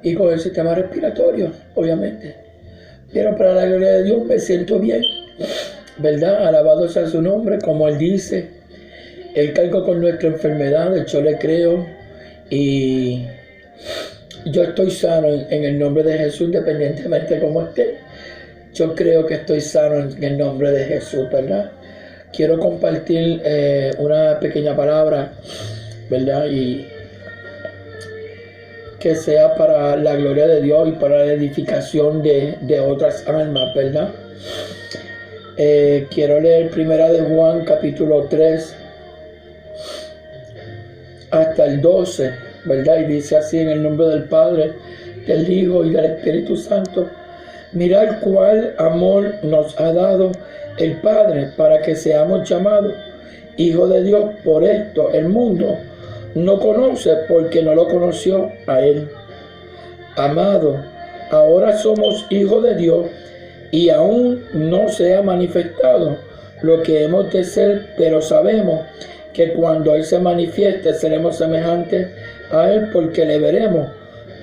y con el sistema respiratorio, obviamente. Pero para la gloria de Dios me siento bien, ¿verdad? Alabado sea su nombre, como Él dice. Él cargó con nuestra enfermedad, yo le creo. Y yo estoy sano en el nombre de Jesús, independientemente de cómo esté. Yo creo que estoy sano en el nombre de Jesús, ¿verdad? Quiero compartir una pequeña palabra, ¿verdad? Y que sea para la gloria de Dios y para la edificación de otras almas, ¿verdad? Quiero leer Primera de Juan, capítulo 3, hasta el 12, ¿verdad? Y dice así: en el nombre del Padre, del Hijo y del Espíritu Santo. Mirad cuál amor nos ha dado el Padre para que seamos llamados hijos de Dios. Por esto el mundo no conoce, porque no lo conoció a Él. Amado, ahora somos hijos de Dios y aún no se ha manifestado lo que hemos de ser, pero sabemos que cuando Él se manifieste seremos semejantes a Él, porque le veremos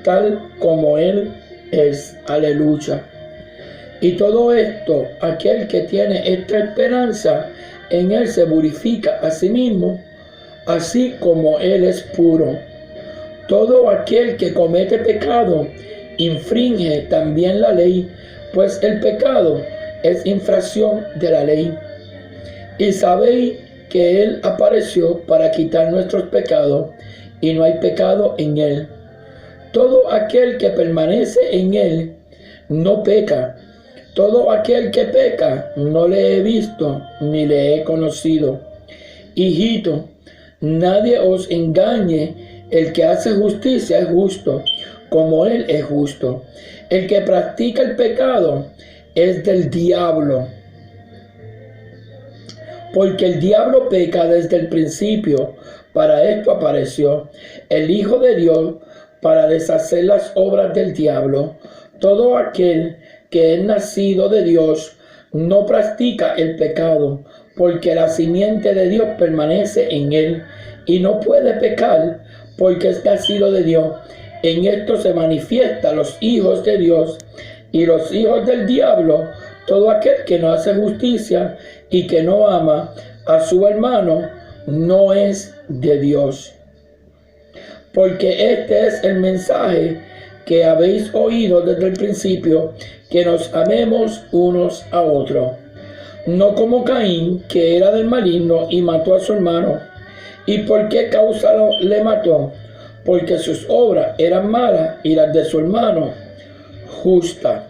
tal como Él es. Aleluya. Y todo esto, aquel que tiene esta esperanza en Él se purifica a sí mismo, así como Él es puro. Todo aquel que comete pecado infringe también la ley, pues el pecado es infracción de la ley. Y sabéis que Él apareció para quitar nuestros pecados, y no hay pecado en Él. Todo aquel que permanece en Él no peca. Todo aquel que peca no le he visto ni le he conocido. Hijito, nadie os engañe. El que hace justicia es justo, como Él es justo. El que practica el pecado es del diablo, porque el diablo peca desde el principio. Para esto apareció el Hijo de Dios, para deshacer las obras del diablo. Todo aquel que es nacido de Dios no practica el pecado, porque la simiente de Dios permanece en él, y no puede pecar, porque es nacido de Dios. En esto se manifiestan los hijos de Dios y los hijos del diablo. Todo aquel que no hace justicia y que no ama a su hermano no es de Dios. Porque este es el mensaje que habéis oído desde el principio, que nos amemos unos a otros. No como Caín, que era del maligno y mató a su hermano. ¿Y por qué causa le mató? Porque sus obras eran malas y las de su hermano justas.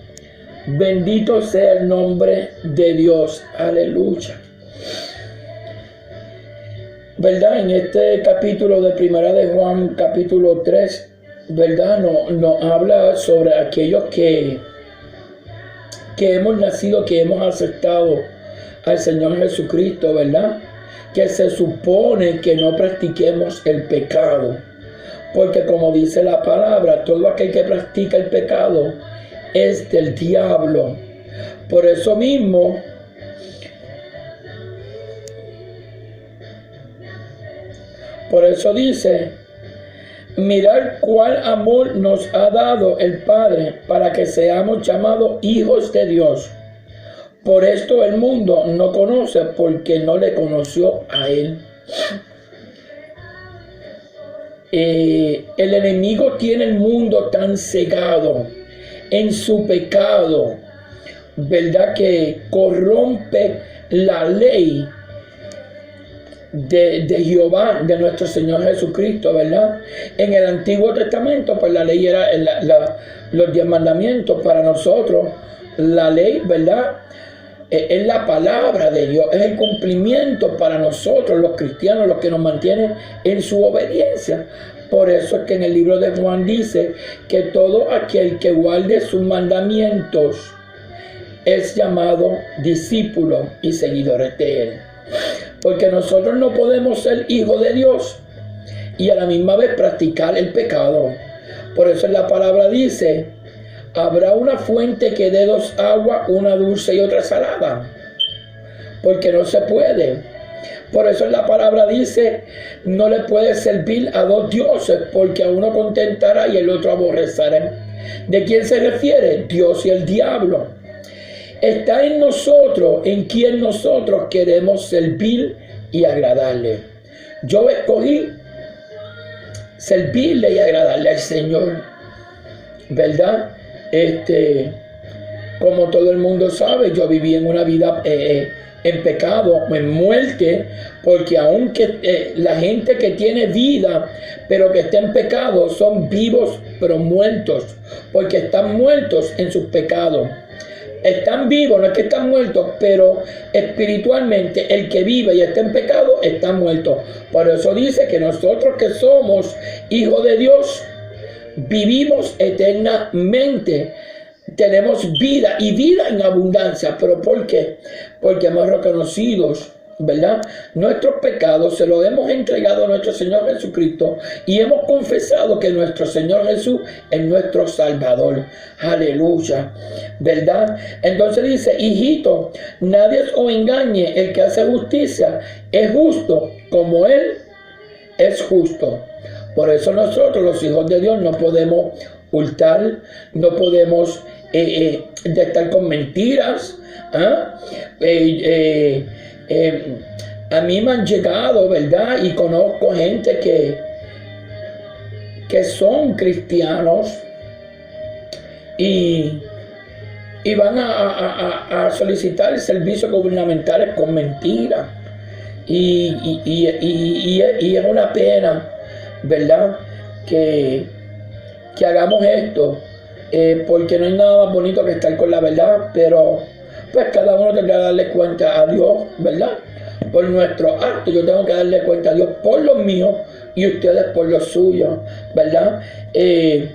Bendito sea el nombre de Dios. Aleluya. ¿Verdad? En este capítulo de Primera de Juan, capítulo 3, ¿verdad? Nos habla sobre aquellos que hemos nacido, que hemos aceptado al Señor Jesucristo, ¿verdad? Que se supone que no practiquemos el pecado, porque como dice la palabra, todo aquel que practica el pecado es del diablo. Por eso mismo, por eso dice: mirad cuál amor nos ha dado el Padre para que seamos llamados hijos de Dios. Por esto el mundo no conoce, porque no le conoció a Él. El enemigo tiene el mundo tan cegado en su pecado, ¿verdad? Que corrompe la ley de Jehová, de nuestro Señor Jesucristo, ¿verdad? En el Antiguo Testamento, pues la ley era los 10 mandamientos. Para nosotros, la ley, ¿verdad? Es la palabra de Dios, es el cumplimiento para nosotros, los cristianos, los que nos mantienen en su obediencia. Por eso es que en el libro de Juan dice que todo aquel que guarde sus mandamientos es llamado discípulo y seguidores de Él. Porque nosotros no podemos ser hijos de Dios y a la misma vez practicar el pecado. Por eso la palabra dice: habrá una fuente que dé 2 aguas, una dulce y otra salada. Porque no se puede. Por eso en la palabra dice, no le puedes servir a dos dioses, porque a uno contentará y el otro aborrecerá. ¿De quién se refiere? Dios y el diablo. Está en nosotros, en quien nosotros queremos servir y agradarle. Yo escogí servirle y agradarle al Señor, ¿verdad? Como todo el mundo sabe, yo viví en una vida en pecado, en muerte, porque aunque la gente que tiene vida, pero que está en pecado, son vivos pero muertos, porque están muertos en sus pecados. Están vivos, no es que están muertos, pero espiritualmente el que vive y está en pecado está muerto. Por eso dice que nosotros que somos hijos de Dios, vivimos eternamente. Tenemos vida y vida en abundancia. ¿Pero por qué? Porque hemos reconocido, ¿verdad?, nuestros pecados, se los hemos entregado a nuestro Señor Jesucristo y hemos confesado que nuestro Señor Jesús es nuestro Salvador. Aleluya, ¿verdad? Entonces dice, hijito, nadie os engañe, el que hace justicia es justo como Él es justo. Por eso nosotros, los hijos de Dios, no podemos hurtar, no podemos estar con mentiras. A mí me han llegado, ¿verdad? Y conozco gente que son cristianos y van a solicitar servicios gubernamentales con mentiras. Y es una pena, ¿verdad?, que hagamos esto, porque no hay nada más bonito que estar con la verdad, pero pues cada uno tendrá que darle cuenta a Dios, ¿verdad?, por nuestro acto. Yo tengo que darle cuenta a Dios por los míos y ustedes por los suyos, ¿verdad? El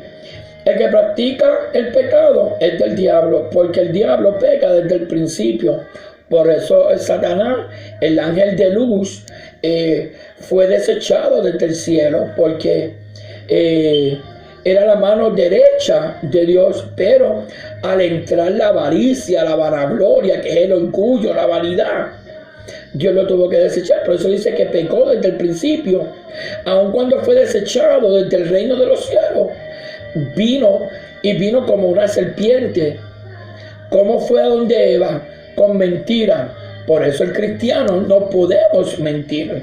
que practica el pecado es del diablo, porque el diablo peca desde el principio. Por eso Satanás, el ángel de luz, fue desechado desde el cielo, porque era la mano derecha de Dios, pero al entrar la avaricia, la vanagloria, que es el orgullo, la vanidad, Dios lo tuvo que desechar. Por eso dice que pecó desde el principio, aun cuando fue desechado desde el reino de los cielos. Vino como una serpiente. ¿Cómo fue a donde Eva? Con mentira. Por eso el cristiano no podemos mentir,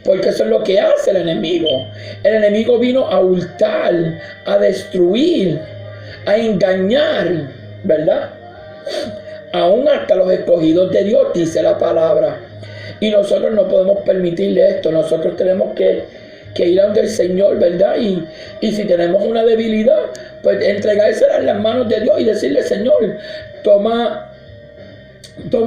porque eso es lo que hace el enemigo. El enemigo vino a hurtar, a destruir, a engañar, ¿verdad? Aún hasta los escogidos de Dios, dice la palabra. Y nosotros no podemos permitirle esto. Nosotros tenemos que ir a donde el Señor, ¿verdad? Y si tenemos una debilidad, pues entregársela en las manos de Dios y decirle, Señor, toma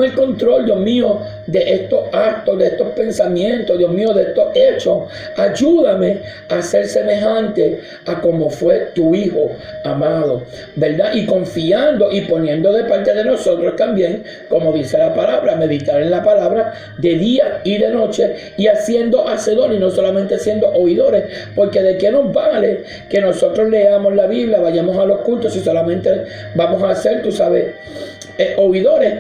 el control, Dios mío, de estos actos, de estos pensamientos, Dios mío, de estos hechos. Ayúdame a ser semejante a como fue tu Hijo amado, ¿verdad? Y confiando y poniendo de parte de nosotros también, como dice la palabra, meditar en la palabra de día y de noche, y haciendo hacedores y no solamente siendo oidores, porque de qué nos vale que nosotros leamos la Biblia, vayamos a los cultos y solamente vamos a hacer, tú sabes, oidores,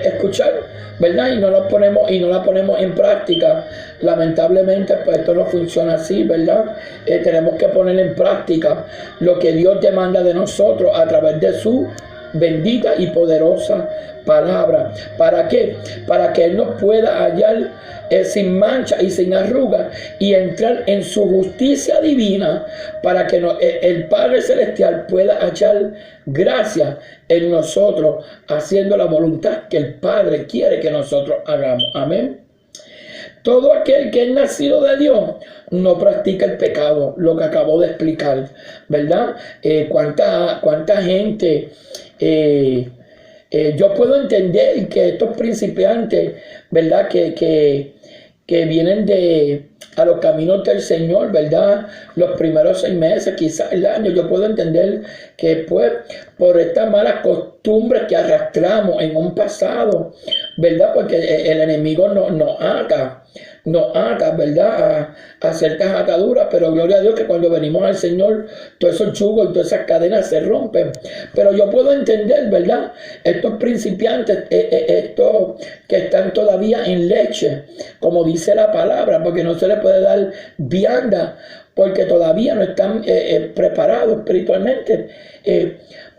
escuchar, ¿verdad? Y no la ponemos en práctica. Lamentablemente, pues esto no funciona así, ¿verdad? Tenemos que poner en práctica lo que Dios demanda de nosotros a través de su bendita y poderosa palabra. ¿Para qué? Para que Él nos pueda hallar sin mancha y sin arruga y entrar en su justicia divina, para que el Padre Celestial pueda hallar gracia en nosotros, haciendo la voluntad que el Padre quiere que nosotros hagamos. Amén. Todo aquel que es nacido de Dios no practica el pecado, lo que acabo de explicar, ¿verdad? ¿Cuánta gente... yo puedo entender que estos principiantes, ¿verdad?, que vienen de a los caminos del Señor, ¿verdad? Los primeros 6 meses, quizás el año, yo puedo entender que pues por estas malas costumbres que arrastramos en un pasado, ¿verdad? Porque el enemigo nos ata, ¿verdad? A ciertas ataduras, pero gloria a Dios que cuando venimos al Señor, todos esos yugos y todas esas cadenas se rompen. Pero yo puedo entender, ¿verdad? Estos principiantes, estos que están todavía en leche, como dice la palabra, porque no se les puede dar vianda, porque todavía no están preparados espiritualmente.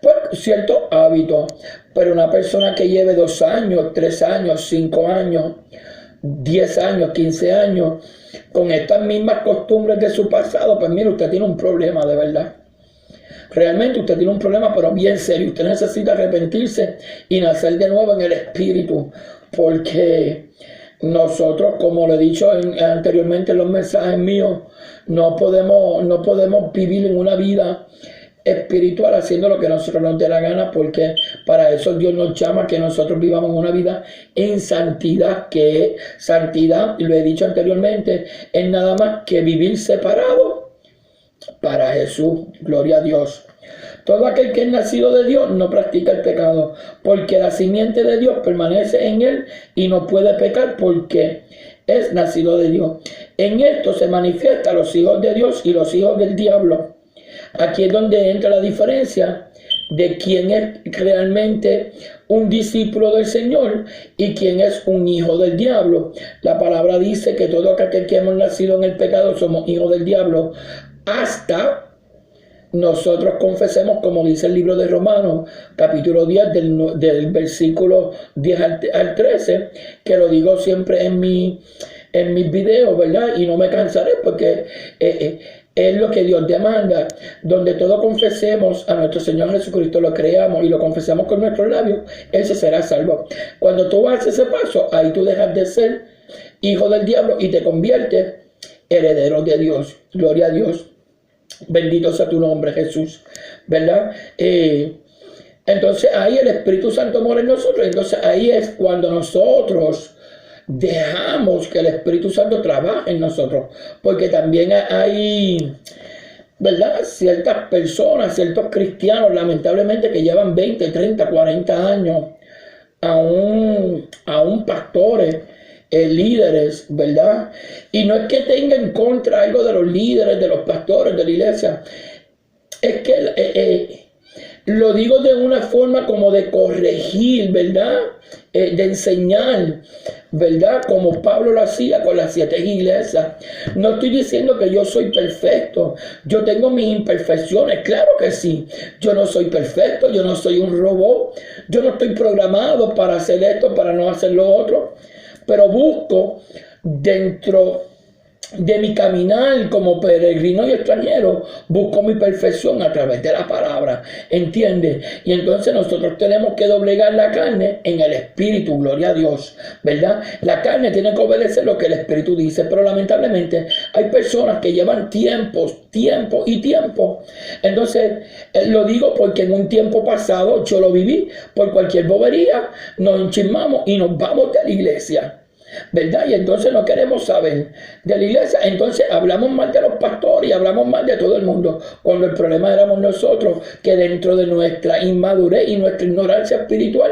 Por ciertos hábitos, pero una persona que lleve 2 años, 3 años, 5 años, 10 años, 15 años, con estas mismas costumbres de su pasado, pues mire, usted tiene un problema de verdad. Realmente usted tiene un problema, pero bien serio. Usted necesita arrepentirse y nacer de nuevo en el Espíritu, porque nosotros, como lo he dicho anteriormente en los mensajes míos, no podemos vivir en una vida espiritual haciendo lo que nosotros nos dé la gana, porque para eso Dios nos llama que nosotros vivamos una vida en santidad, que santidad, lo he dicho anteriormente, es nada más que vivir separado para Jesús. Gloria a Dios. Todo aquel que es nacido de Dios no practica el pecado, porque la simiente de Dios permanece en él y no puede pecar porque es nacido de Dios. En esto se manifiestan los hijos de Dios y los hijos del diablo. Aquí es donde entra la diferencia de quién es realmente un discípulo del Señor y quién es un hijo del diablo. La palabra dice que todo aquel que hemos nacido en el pecado somos hijos del diablo, hasta nosotros confesemos, como dice el libro de Romanos, capítulo 10, del versículo 10 al 13, que lo digo siempre en mis videos, ¿verdad? Y no me cansaré porque es lo que Dios demanda, donde todo confesemos a nuestro Señor Jesucristo, lo creamos y lo confesemos con nuestros labios, ese será salvo. Cuando tú haces ese paso, ahí tú dejas de ser hijo del diablo y te conviertes heredero de Dios. Gloria a Dios. Bendito sea tu nombre, Jesús, ¿verdad? Entonces ahí el Espíritu Santo mora en nosotros. Entonces ahí es cuando nosotros dejamos que el Espíritu Santo trabaje en nosotros, porque también hay, ¿verdad?, ciertas personas, ciertos cristianos, lamentablemente, que llevan 20, 30, 40 años, aún pastores, líderes, ¿verdad? Y no es que tenga en contra algo de los líderes, de los pastores de la iglesia, es que lo digo de una forma como de corregir, ¿verdad? De enseñar, ¿verdad? Como Pablo lo hacía con las 7 iglesias. No estoy diciendo que yo soy perfecto. Yo tengo mis imperfecciones, claro que sí. Yo no soy perfecto, yo no soy un robot. Yo no estoy programado para hacer esto, para no hacer lo otro. Pero busco dentro de mi caminar como peregrino y extranjero, busco mi perfección a través de la palabra, ¿entiendes? Y entonces nosotros tenemos que doblegar la carne en el espíritu, gloria a Dios, ¿verdad? La carne tiene que obedecer lo que el espíritu dice, pero lamentablemente hay personas que llevan tiempo. Entonces, lo digo porque en un tiempo pasado yo lo viví, por cualquier bobería nos enchismamos y nos vamos de la iglesia, ¿verdad? Y entonces no queremos saber de la iglesia. Entonces hablamos mal de los pastores y hablamos mal de todo el mundo, cuando el problema éramos nosotros, que dentro de nuestra inmadurez y nuestra ignorancia espiritual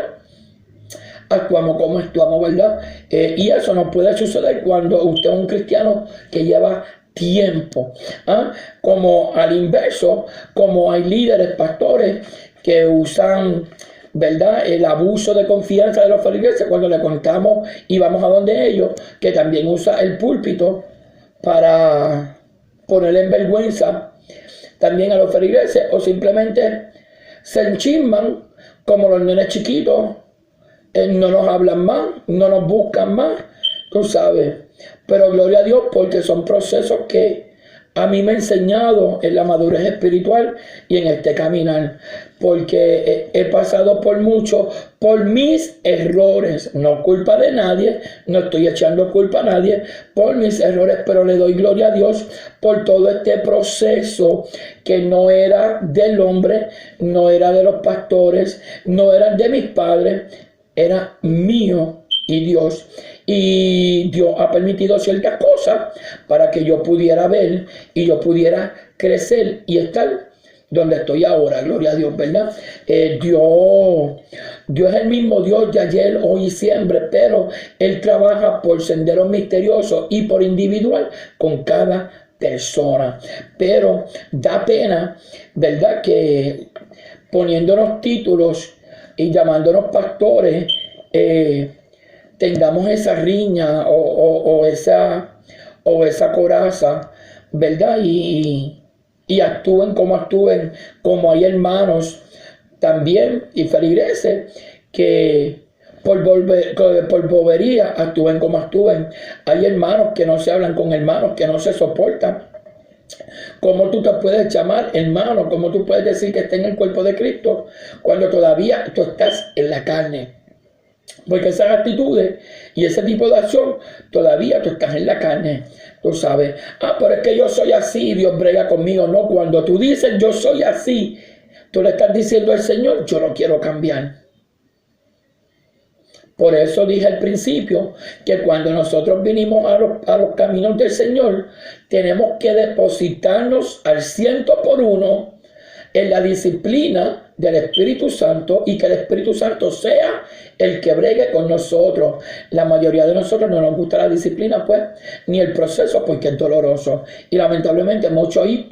actuamos como actuamos, ¿verdad? Y eso no puede suceder cuando usted es un cristiano que lleva tiempo. Como al inverso, como hay líderes, pastores que usan, ¿verdad?, el abuso de confianza de los feligreses, cuando le contamos y vamos a donde ellos, que también usa el púlpito para poner en vergüenza también a los feligreses, o simplemente se enchisman como los nenes chiquitos, no nos hablan más, no nos buscan más, tú sabes. Pero gloria a Dios, porque son procesos que a mí me ha enseñado en la madurez espiritual y en este caminar, porque he pasado por mucho, por mis errores, no culpa de nadie, no estoy echando culpa a nadie, por mis errores, pero le doy gloria a Dios por todo este proceso que no era del hombre, no era de los pastores, no era de mis padres, era mío y Dios. y Dios ha permitido ciertas cosas para que yo pudiera ver y yo pudiera crecer y estar donde estoy ahora, gloria a Dios, ¿verdad? Dios es el mismo Dios de ayer, hoy y siempre, pero Él trabaja por senderos misteriosos y por individual con cada persona. Pero da pena, ¿verdad? Que poniéndonos títulos y llamándonos pastores, tengamos esa riña o esa coraza, ¿verdad? Y actúen, como hay hermanos también y feligreses que por bobería actúen como actúen. Hay hermanos que no se hablan con hermanos, que no se soportan. ¿Cómo tú te puedes llamar hermano? ¿Cómo tú puedes decir que está en el cuerpo de Cristo cuando todavía tú estás en la carne? Porque esas actitudes y ese tipo de acción todavía tú estás en la carne. Tú sabes, pero es que yo soy así, Dios brega conmigo. No, cuando tú dices yo soy así, tú le estás diciendo al Señor, yo no quiero cambiar. Por eso dije al principio que cuando nosotros vinimos a los caminos del Señor, tenemos que depositarnos al 100% en la disciplina del Espíritu Santo y que el Espíritu Santo sea el que bregue con nosotros. La mayoría de nosotros no nos gusta la disciplina, pues, ni el proceso, porque es doloroso. Y lamentablemente muchos ahí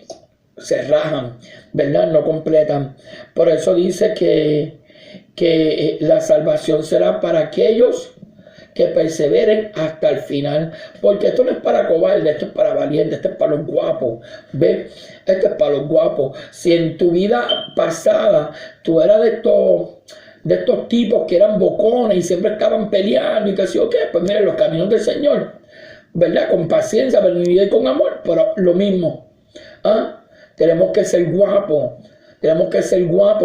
se rajan, ¿verdad? No completan. Por eso dice que la salvación será para aquellos que perseveren hasta el final, porque esto no es para cobardes, esto es para valientes, esto es para los guapos, ¿ves? Esto es para los guapos. Si en tu vida pasada tú eras de estos tipos que eran bocones y siempre estaban peleando y que así, pues miren los caminos del Señor, ¿verdad? Con paciencia, benignidad y con amor, pero lo mismo. Tenemos que ser guapos,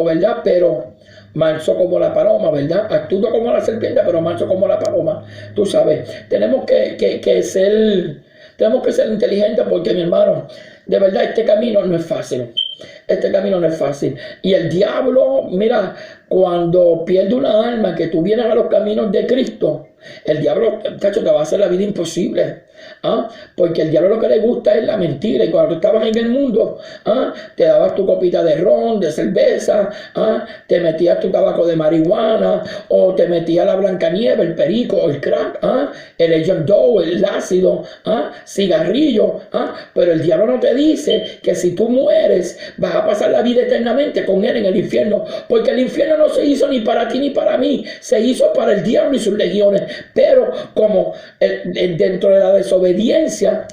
¿verdad? Pero manso como la paloma, ¿verdad? Astuto como la serpiente, pero manso como la paloma. Tú sabes, tenemos que ser inteligentes porque, mi hermano, de verdad este camino no es fácil. Este camino no es fácil. Y el diablo, mira, cuando pierde una alma, que tú vienes a los caminos de Cristo, el diablo, cacho, te va a hacer la vida imposible. Porque el diablo lo que le gusta es la mentira. Y cuando tú estabas en el mundo, te dabas tu copita de ron, de cerveza, te metías tu tabaco de marihuana, o te metías la Blancanieve, el perico, el crack, el Agent Doe, el ácido, cigarrillo. Pero el diablo no te dice que si tú mueres vas a pasar la vida eternamente con él en el infierno, porque el infierno no se hizo ni para ti ni para mí, se hizo para el diablo y sus legiones. Pero como dentro de la desobediencia,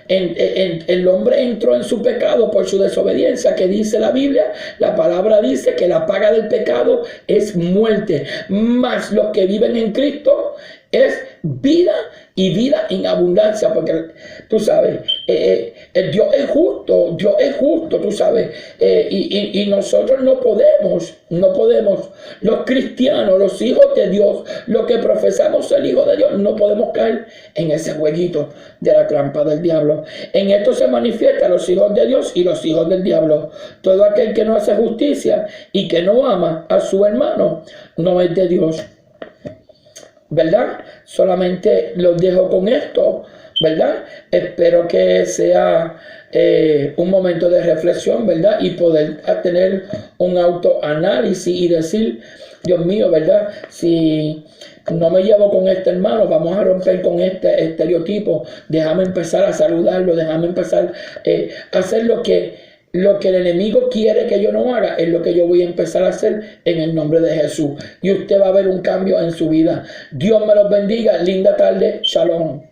el hombre entró en su pecado por su desobediencia, que dice la Biblia, la palabra dice que la paga del pecado es muerte, mas los que viven en Cristo es vida y vida en abundancia, porque tú sabes, Dios es justo, tú sabes, y nosotros no podemos, los cristianos, los hijos de Dios, los que profesamos ser hijos de Dios, no podemos caer en ese jueguito de la trampa del diablo. En esto se manifiestan los hijos de Dios y los hijos del diablo. Todo aquel que no hace justicia y que no ama a su hermano no es de Dios, ¿verdad? Solamente los dejo con esto, ¿verdad? Espero que sea un momento de reflexión, ¿verdad? Y poder tener un autoanálisis y decir, Dios mío, ¿verdad? Si no me llevo con este hermano, vamos a romper con este estereotipo, déjame empezar a saludarlo, déjame empezar a hacer lo que el enemigo quiere que yo no haga, es lo que yo voy a empezar a hacer en el nombre de Jesús. Y usted va a ver un cambio en su vida. Dios me los bendiga. Linda tarde. Shalom.